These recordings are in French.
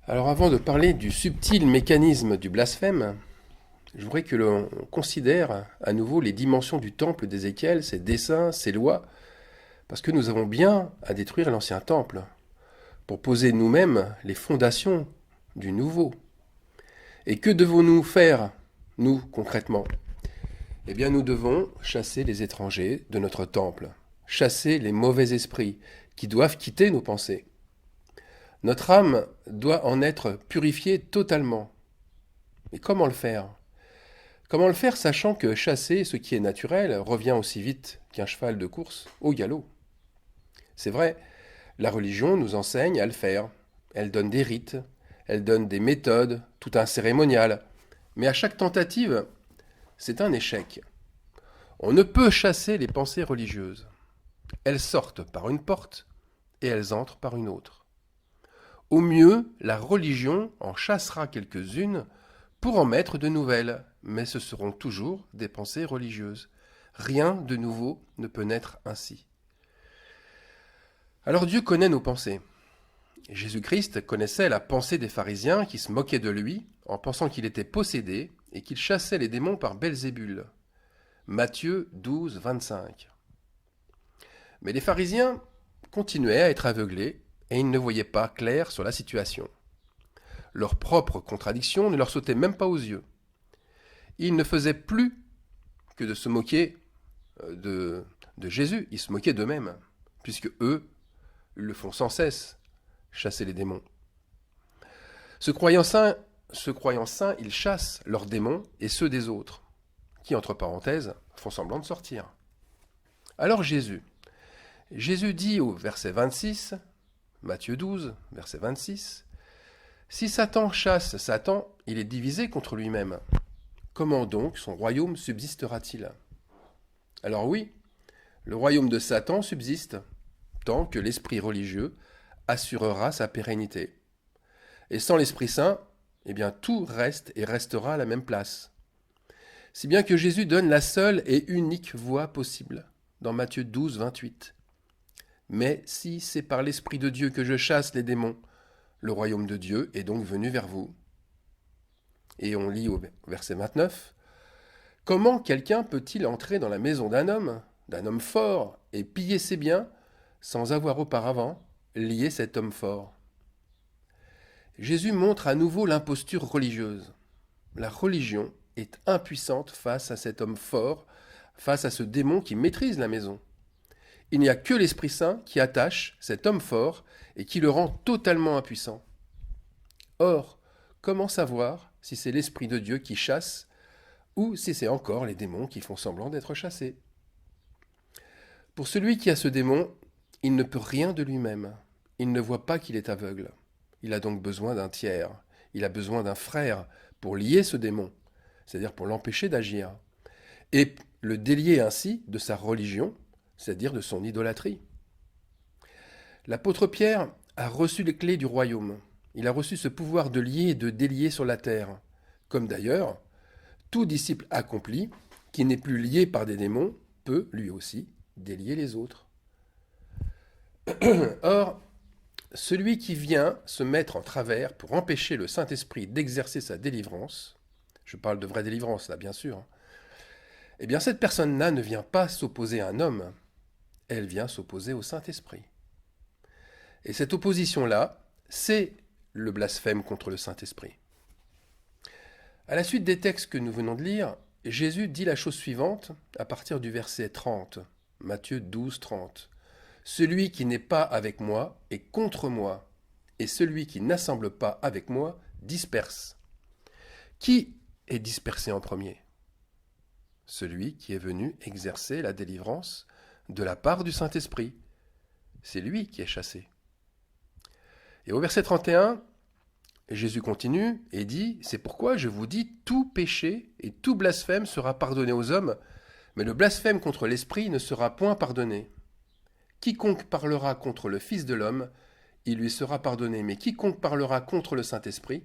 Alors avant de parler du subtil mécanisme du blasphème, je voudrais que l'on considère à nouveau les dimensions du temple d'Ézéchiel, ses dessins, ses lois, parce que nous avons bien à détruire l'ancien temple pour poser nous-mêmes les fondations du nouveau. Et que devons-nous faire, nous, concrètement? Eh bien, nous devons chasser les étrangers de notre temple, chasser les mauvais esprits qui doivent quitter nos pensées. Notre âme doit en être purifiée totalement. Mais comment le faire? Comment le faire sachant que chasser ce qui est naturel revient aussi vite qu'un cheval de course au galop? C'est vrai, la religion nous enseigne à le faire. Elle donne des rites, elle donne des méthodes, tout un cérémonial. Mais à chaque tentative, c'est un échec. On ne peut chasser les pensées religieuses. Elles sortent par une porte et elles entrent par une autre. Au mieux, la religion en chassera quelques-unes pour en mettre de nouvelles, mais ce seront toujours des pensées religieuses. Rien de nouveau ne peut naître ainsi. Alors Dieu connaît nos pensées. Jésus-Christ connaissait la pensée des pharisiens qui se moquaient de lui en pensant qu'il était possédé et qu'il chassait les démons par Belzébul. Matthieu 12, 25. Mais les pharisiens continuaient à être aveuglés et ils ne voyaient pas clair sur la situation. Leur propre contradiction ne leur sautait même pas aux yeux. Ils ne faisaient plus que de se moquer de Jésus, ils se moquaient d'eux-mêmes, puisque eux, ils le font sans cesse, chasser les démons. Se croyant saints, ils chassent leurs démons et ceux des autres, qui, entre parenthèses, font semblant de sortir. Alors Jésus dit au verset 26, Matthieu 12, verset 26, « Si Satan chasse Satan, il est divisé contre lui-même. Comment donc son royaume subsistera-t-il » Alors oui, le royaume de Satan subsiste, tant que l'esprit religieux assurera sa pérennité. Et sans l'Esprit Saint, eh bien tout reste et restera à la même place. Si bien que Jésus donne la seule et unique voie possible, dans Matthieu 12, 28. Mais si c'est par l'Esprit de Dieu que je chasse les démons, le royaume de Dieu est donc venu vers vous. Et on lit au verset 29, « Comment quelqu'un peut-il entrer dans la maison d'un homme fort, et piller ses biens, sans avoir auparavant lié cet homme fort ?» Jésus montre à nouveau l'imposture religieuse. La religion est impuissante face à cet homme fort, face à ce démon qui maîtrise la maison. Il n'y a que l'Esprit Saint qui attache cet homme fort et qui le rend totalement impuissant. Or, comment savoir si c'est l'Esprit de Dieu qui chasse ou si c'est encore les démons qui font semblant d'être chassés? Pour celui qui a ce démon, il ne peut rien de lui-même. Il ne voit pas qu'il est aveugle. Il a donc besoin d'un tiers. Il a besoin d'un frère pour lier ce démon, c'est-à-dire pour l'empêcher d'agir, et le délier ainsi de sa religion, c'est-à-dire de son idolâtrie. L'apôtre Pierre a reçu les clés du royaume. Il a reçu ce pouvoir de lier et de délier sur la terre, comme d'ailleurs tout disciple accompli qui n'est plus lié par des démons peut, lui aussi, délier les autres. Or, celui qui vient se mettre en travers pour empêcher le Saint-Esprit d'exercer sa délivrance, je parle de vraie délivrance là bien sûr, eh bien cette personne-là ne vient pas s'opposer à un homme, elle vient s'opposer au Saint-Esprit. Et cette opposition-là, c'est le blasphème contre le Saint-Esprit. À la suite des textes que nous venons de lire, Jésus dit la chose suivante à partir du verset 30, Matthieu 12, 30. « Celui qui n'est pas avec moi est contre moi, et celui qui n'assemble pas avec moi disperse. » Qui est dispersé en premier? Celui qui est venu exercer la délivrance de la part du Saint-Esprit. C'est lui qui est chassé. Et au verset 31, Jésus continue et dit « C'est pourquoi je vous dis, tout péché et tout blasphème sera pardonné aux hommes, mais le blasphème contre l'Esprit ne sera point pardonné. Quiconque parlera contre le Fils de l'homme, il lui sera pardonné, mais quiconque parlera contre le Saint-Esprit,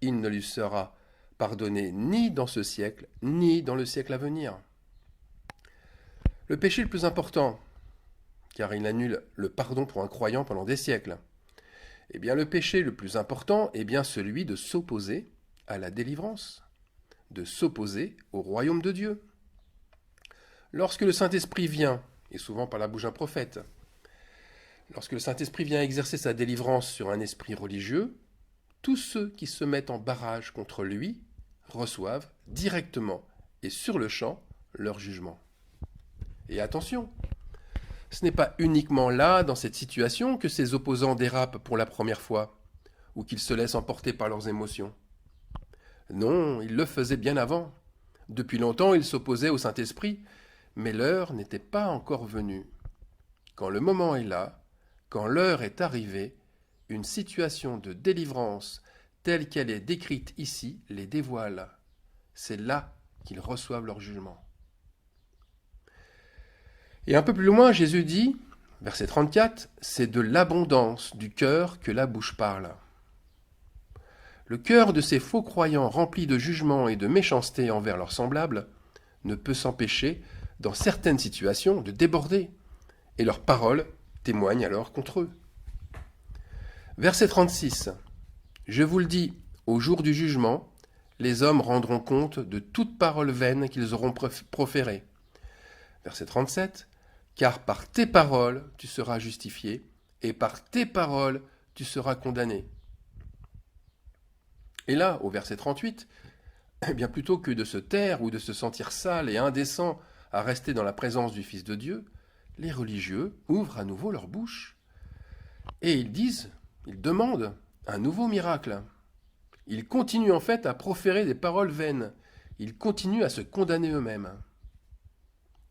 il ne lui sera pardonné ni dans ce siècle, ni dans le siècle à venir. » Le péché le plus important, car il annule le pardon pour un croyant pendant des siècles, Eh bien, le péché le plus important est bien celui de s'opposer à la délivrance, de s'opposer au royaume de Dieu. Lorsque le Saint-Esprit vient, et souvent par la bouche d'un prophète, lorsque le Saint-Esprit vient exercer sa délivrance sur un esprit religieux, tous ceux qui se mettent en barrage contre lui reçoivent directement et sur le champ leur jugement. Et attention, ce n'est pas uniquement là, dans cette situation, que ses opposants dérapent pour la première fois, ou qu'ils se laissent emporter par leurs émotions. Non, ils le faisaient bien avant. Depuis longtemps, ils s'opposaient au Saint-Esprit, mais l'heure n'était pas encore venue. Quand le moment est là, quand l'heure est arrivée, une situation de délivrance telle qu'elle est décrite ici les dévoile. C'est là qu'ils reçoivent leur jugement. Et un peu plus loin, Jésus dit, verset 34, « C'est de l'abondance du cœur que la bouche parle. » Le cœur de ces faux croyants remplis de jugement et de méchanceté envers leurs semblables ne peut s'empêcher, dans certaines situations, de déborder, et leurs paroles témoignent alors contre eux. Verset 36. « Je vous le dis, au jour du jugement, les hommes rendront compte de toute parole vaine qu'ils auront proférée. » Verset 37. « Car par tes paroles tu seras justifié, et par tes paroles tu seras condamné. » Et là, au verset 38, eh bien plutôt que de se taire ou de se sentir sale et indécent à rester dans la présence du Fils de Dieu, les religieux ouvrent à nouveau leur bouche. Et ils demandent un nouveau miracle. Ils continuent en fait à proférer des paroles vaines. Ils continuent à se condamner eux-mêmes.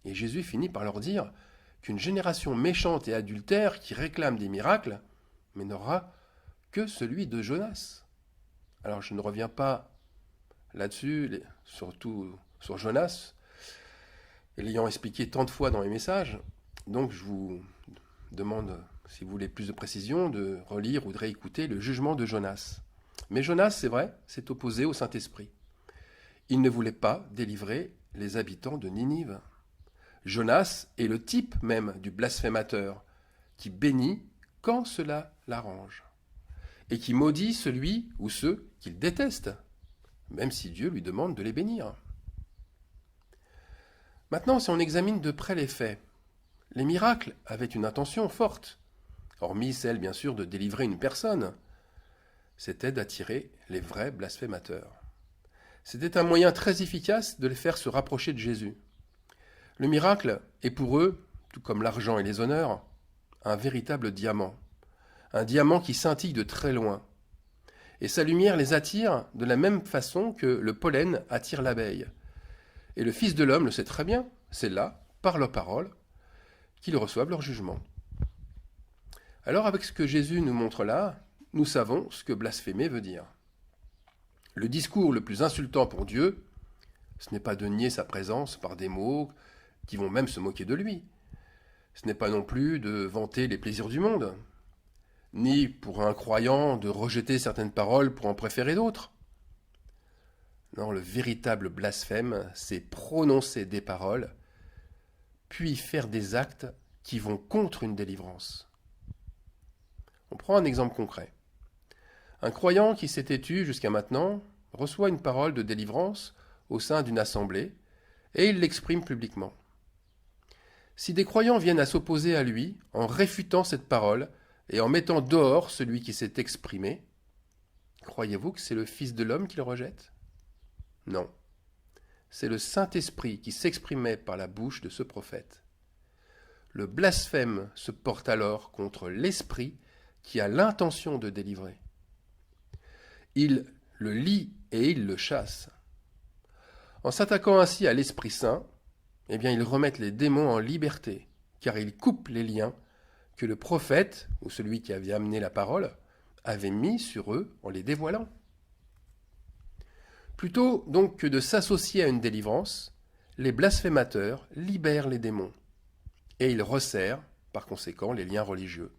Et Jésus finit par leur dire qu'une génération méchante et adultère qui réclame des miracles, mais n'aura que celui de Jonas. Alors je ne reviens pas là-dessus, surtout sur Jonas, l'ayant expliqué tant de fois dans mes messages. Donc je vous demande, si vous voulez plus de précision, de relire ou de réécouter le jugement de Jonas. Mais Jonas, c'est vrai, s'est opposé au Saint-Esprit. Il ne voulait pas délivrer les habitants de Ninive. Jonas est le type même du blasphémateur, qui bénit quand cela l'arrange, et qui maudit celui ou ceux qu'il déteste, même si Dieu lui demande de les bénir. Maintenant, si on examine de près les faits, les miracles avaient une intention forte, hormis celle bien sûr de délivrer une personne. C'était d'attirer les vrais blasphémateurs. C'était un moyen très efficace de les faire se rapprocher de Jésus. Le miracle est pour eux, tout comme l'argent et les honneurs, un véritable diamant. Un diamant qui scintille de très loin. Et sa lumière les attire de la même façon que le pollen attire l'abeille. Et le Fils de l'homme le sait très bien, c'est là, par leurs paroles, qu'ils reçoivent leur jugement. Alors avec ce que Jésus nous montre là, nous savons ce que blasphémer veut dire. Le discours le plus insultant pour Dieu, ce n'est pas de nier sa présence par des mots qui vont même se moquer de lui. Ce n'est pas non plus de vanter les plaisirs du monde, ni pour un croyant de rejeter certaines paroles pour en préférer d'autres. Non, le véritable blasphème, c'est prononcer des paroles, puis faire des actes qui vont contre une délivrance. On prend un exemple concret. Un croyant qui s'était tu jusqu'à maintenant reçoit une parole de délivrance au sein d'une assemblée et il l'exprime publiquement. Si des croyants viennent à s'opposer à lui en réfutant cette parole et en mettant dehors celui qui s'est exprimé, croyez-vous que c'est le Fils de l'homme qui le rejette ? Non. C'est le Saint-Esprit qui s'exprimait par la bouche de ce prophète. Le blasphème se porte alors contre l'Esprit qui a l'intention de délivrer. Il le lie et il le chasse. En s'attaquant ainsi à l'Esprit Saint, eh bien, ils remettent les démons en liberté, car ils coupent les liens que le prophète, ou celui qui avait amené la parole, avait mis sur eux en les dévoilant. Plutôt donc que de s'associer à une délivrance, les blasphémateurs libèrent les démons, et ils resserrent, par conséquent, les liens religieux.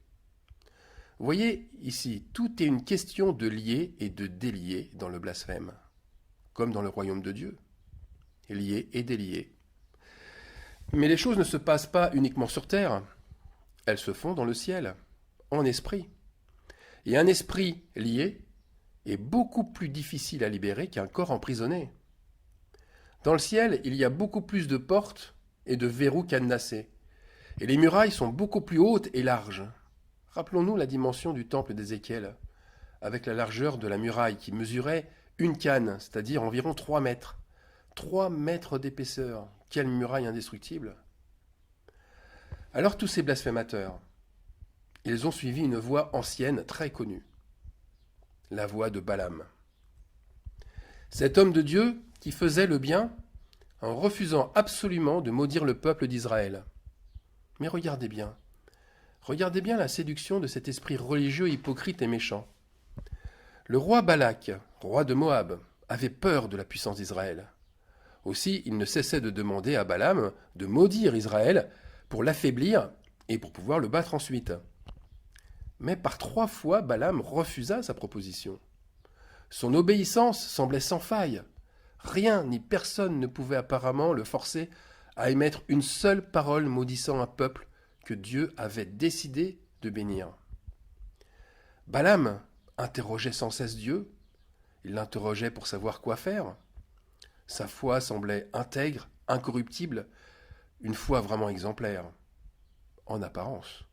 Vous voyez, ici, tout est une question de lier et de délier dans le blasphème, comme dans le royaume de Dieu. Lier et délier. Mais les choses ne se passent pas uniquement sur terre, elles se font dans le ciel, en esprit. Et un esprit lié est beaucoup plus difficile à libérer qu'un corps emprisonné. Dans le ciel, il y a beaucoup plus de portes et de verrous cadenassés. Et les murailles sont beaucoup plus hautes et larges. Rappelons-nous la dimension du temple d'Ézéchiel, avec la largeur de la muraille qui mesurait une canne, c'est-à-dire environ 3 mètres. 3 mètres d'épaisseur. Quelle muraille indestructible! Alors tous ces blasphémateurs, ils ont suivi une voie ancienne très connue, la voie de Balaam. Cet homme de Dieu qui faisait le bien en refusant absolument de maudire le peuple d'Israël. Mais regardez bien la séduction de cet esprit religieux hypocrite et méchant. Le roi Balak, roi de Moab, avait peur de la puissance d'Israël. Aussi, il ne cessait de demander à Balaam de maudire Israël pour l'affaiblir et pour pouvoir le battre ensuite. Mais par 3 fois, Balaam refusa sa proposition. Son obéissance semblait sans faille. Rien ni personne ne pouvait apparemment le forcer à émettre une seule parole maudissant un peuple que Dieu avait décidé de bénir. Balaam interrogeait sans cesse Dieu. Il l'interrogeait pour savoir quoi faire. Sa foi semblait intègre, incorruptible, une foi vraiment exemplaire, en apparence.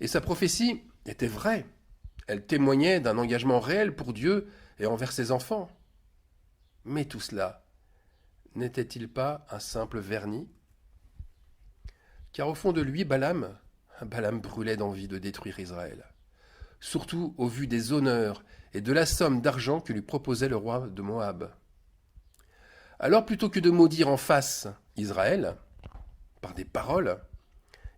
Et sa prophétie était vraie. Elle témoignait d'un engagement réel pour Dieu et envers ses enfants. Mais tout cela, n'était-il pas un simple vernis? Car au fond de lui, Balaam brûlait d'envie de détruire Israël, surtout au vu des honneurs et de la somme d'argent que lui proposait le roi de Moab. Alors plutôt que de maudire en face Israël, par des paroles,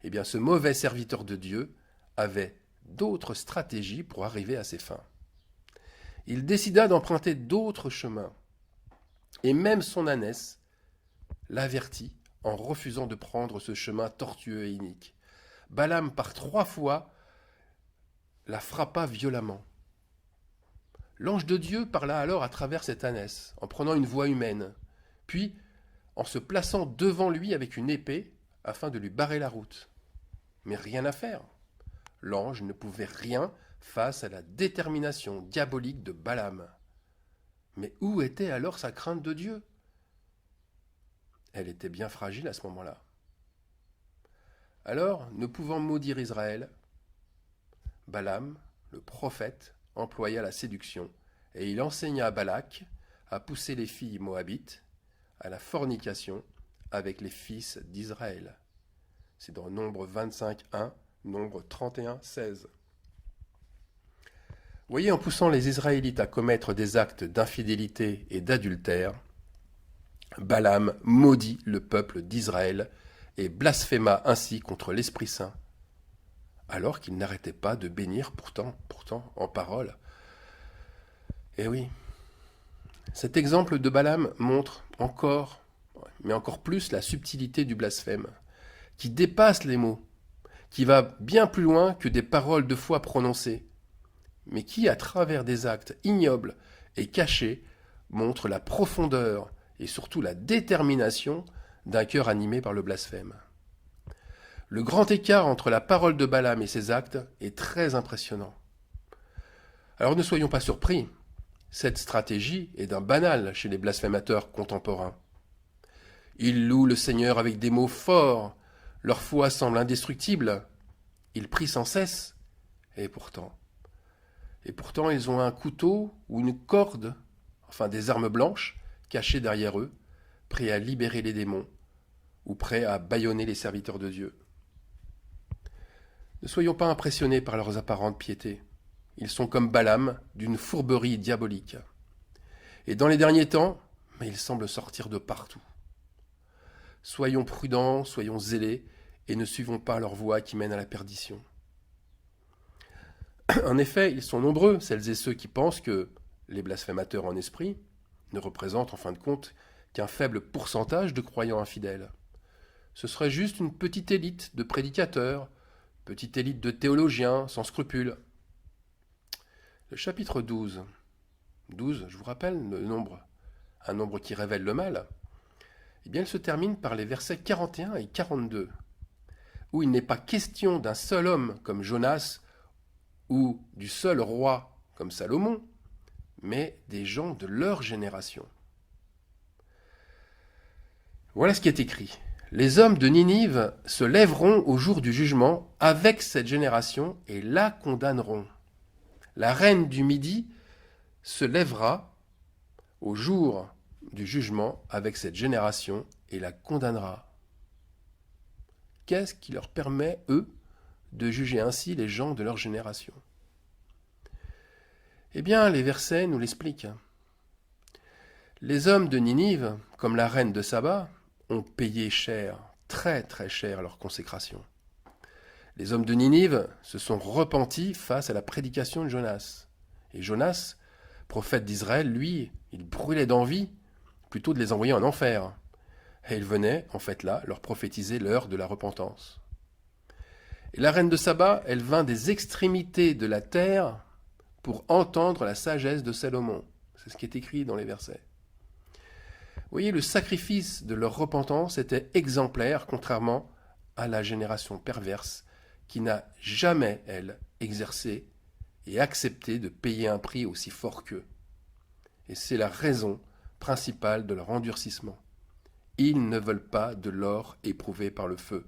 eh bien ce mauvais serviteur de Dieu avait d'autres stratégies pour arriver à ses fins. Il décida d'emprunter d'autres chemins, et même son ânesse l'avertit en refusant de prendre ce chemin tortueux et inique. Balaam, par 3 fois, la frappa violemment. L'ange de Dieu parla alors à travers cette ânesse, en prenant une voix humaine, puis en se plaçant devant lui avec une épée afin de lui barrer la route. Mais rien à faire. L'ange ne pouvait rien face à la détermination diabolique de Balaam. Mais où était alors sa crainte de Dieu? Elle était bien fragile à ce moment-là. Alors, ne pouvant maudire Israël, Balaam, le prophète, employa la séduction, et il enseigna à Balak à pousser les filles moabites à la fornication avec les fils d'Israël. C'est dans Nombre 25.1, Nombre 31.16. Voyez, en poussant les Israélites à commettre des actes d'infidélité et d'adultère, Balaam maudit le peuple d'Israël et blasphéma ainsi contre l'Esprit Saint, alors qu'il n'arrêtait pas de bénir pourtant en parole. Eh oui, cet exemple de Balaam montre encore, mais encore plus, la subtilité du blasphème, qui dépasse les mots, qui va bien plus loin que des paroles de foi prononcées, mais qui, à travers des actes ignobles et cachés, montre la profondeur et surtout la détermination d'un cœur animé par le blasphème. Le grand écart entre la parole de Balaam et ses actes est très impressionnant. Alors ne soyons pas surpris, cette stratégie est d'un banal chez les blasphémateurs contemporains. Ils louent le Seigneur avec des mots forts, leur foi semble indestructible, ils prient sans cesse, et pourtant ils ont un couteau ou une corde, enfin des armes blanches, cachées derrière eux, prêts à libérer les démons, ou prêts à bâillonner les serviteurs de Dieu. Ne soyons pas impressionnés par leurs apparentes piétés. Ils sont comme Balaam, d'une fourberie diabolique. Et dans les derniers temps, mais ils semblent sortir de partout. Soyons prudents, soyons zélés, et ne suivons pas leur voie qui mène à la perdition. En effet, ils sont nombreux, celles et ceux qui pensent que les blasphémateurs en esprit ne représentent en fin de compte qu'un faible pourcentage de croyants infidèles. Ce serait juste une petite élite de prédicateurs, petite élite de théologiens sans scrupules. Le chapitre 12, je vous rappelle le nombre, un nombre qui révèle le mal, eh bien il se termine par les versets 41 et 42, où il n'est pas question d'un seul homme comme Jonas ou du seul roi comme Salomon, mais des gens de leur génération. Voilà ce qui est écrit. Les hommes de Ninive se lèveront au jour du jugement avec cette génération et la condamneront. La reine du Midi se lèvera au jour du jugement avec cette génération et la condamnera. Qu'est-ce qui leur permet, eux, de juger ainsi les gens de leur génération? Eh bien, les versets nous l'expliquent. Les hommes de Ninive, comme la reine de Saba, ont payé cher, très très cher leur consécration. Les hommes de Ninive se sont repentis face à la prédication de Jonas. Et Jonas, prophète d'Israël, lui, il brûlait d'envie plutôt de les envoyer en enfer. Et il venait, en fait là, leur prophétiser l'heure de la repentance. Et la reine de Saba, elle vint des extrémités de la terre pour entendre la sagesse de Salomon. C'est ce qui est écrit dans les versets. Vous voyez, le sacrifice de leur repentance était exemplaire, contrairement à la génération perverse qui n'a jamais, elle, exercé et accepté de payer un prix aussi fort qu'eux. Et c'est la raison principale de leur endurcissement. Ils ne veulent pas de l'or éprouvé par le feu.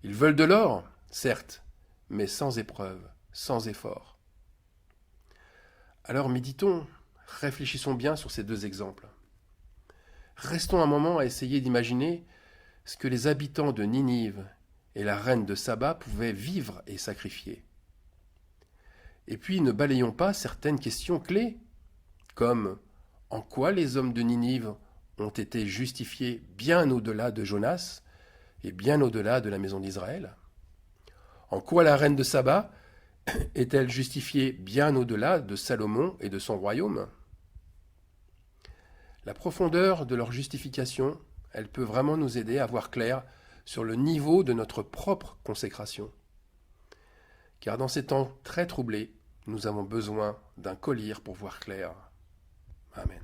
Ils veulent de l'or, certes, mais sans épreuve, sans effort. Alors méditons, réfléchissons bien sur ces deux exemples. Restons un moment à essayer d'imaginer ce que les habitants de Ninive et la reine de Saba pouvaient vivre et sacrifier. Et puis ne balayons pas certaines questions clés, comme en quoi les hommes de Ninive ont été justifiés bien au-delà de Jonas et bien au-delà de la maison d'Israël. En quoi la reine de Saba est-elle justifiée bien au-delà de Salomon et de son royaume? La profondeur de leur justification, elle peut vraiment nous aider à voir clair sur le niveau de notre propre consécration. Car dans ces temps très troublés, nous avons besoin d'un collier pour voir clair. Amen.